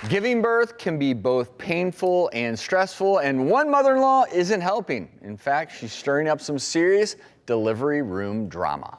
Giving birth can be both painful and stressful, and one mother-in-law isn't helping. In fact, she's stirring up some serious delivery room drama.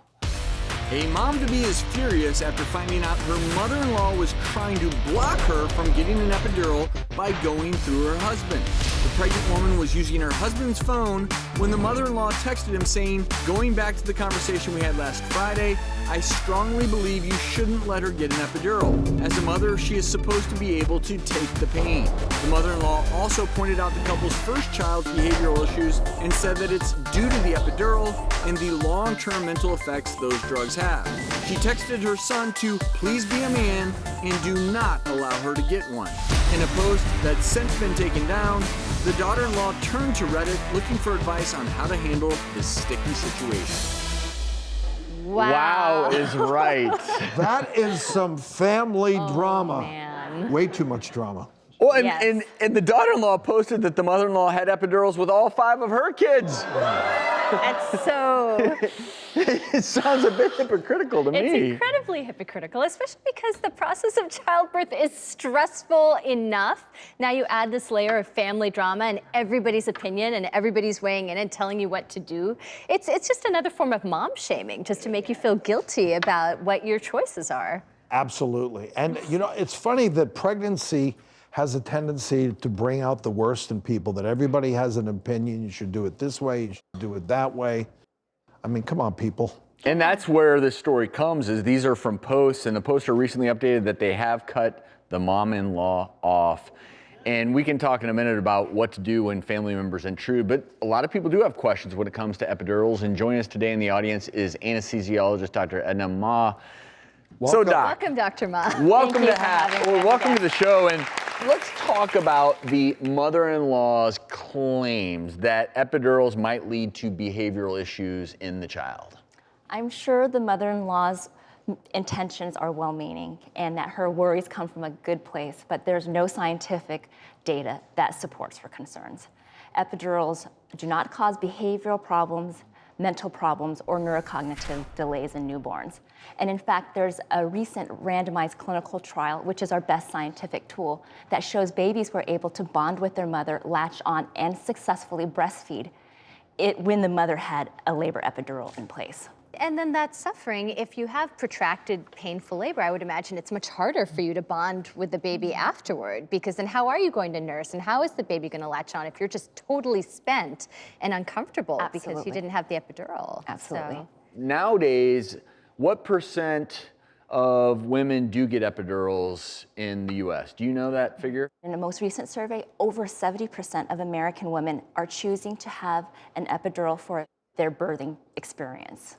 A mom-to-be is furious after finding out her mother-in-law was trying to block her from getting an epidural by going through her husband. The pregnant woman was using her husband's phone when the mother-in-law texted him saying, "Going back to the conversation we had last Friday, I strongly believe you shouldn't let her get an epidural. As a mother, she is supposed to be able to take the pain." The mother-in-law also pointed out the couple's first child's behavioral issues and said that it's due to the epidural and the long-term mental effects those drugs have. She texted her son to please be a man and do not allow her to get one. In a post that's since been taken down, the daughter-in-law turned to Reddit looking for advice on how to handle this sticky situation. Wow is right. That is some family drama. Man. Way too much drama. Well, and, Yes. and the daughter-in-law posted that the mother-in-law had epidurals with all 5 of her kids. That's so... It sounds a bit hypocritical to me. It's incredibly hypocritical, especially because the process of childbirth is stressful enough. Now you add this layer of family drama and everybody's opinion and everybody's weighing in and telling you what to do. It's just another form of mom shaming, just to make you feel guilty about what your choices are. Absolutely. And you know, it's funny that pregnancy has a tendency to bring out the worst in people, that everybody has an opinion. You should do it this way, you should do it that way. I mean, come on, people. And that's where this story comes, is these are from posts, and the posts are recently updated that they have cut the mom-in-law off. And we can talk in a minute about what to do when family members intrude, but a lot of people do have questions when it comes to epidurals, and joining us today in the audience is Anesthesiologist Dr. Edna Ma. Welcome. So, Doc, Welcome, Dr. Ma. welcome Thank you to for having me. welcome to Yes. the show, and let's talk about the mother-in-law's claims that epidurals might lead to behavioral issues in the child. I'm sure the mother-in-law's intentions are well-meaning and that her worries come from a good place, but there's no scientific data that supports her concerns. Epidurals do not cause behavioral problems, mental problems, or neurocognitive delays in newborns. And in fact, there's a recent randomized clinical trial, which is our best scientific tool, that shows babies were able to bond with their mother, latch on, and successfully breastfeed when the mother had a labor epidural in place. And then that suffering, if you have protracted painful labor, I would imagine it's much harder for you to bond with the baby afterward, because then how are you going to nurse and how is the baby going to latch on if you're just totally spent and uncomfortable because you didn't have the epidural? Absolutely. So. Nowadays, what % of women do get epidurals in the US? Do you know that figure? In a most recent survey, over 70% of American women are choosing to have an epidural for their birthing experience.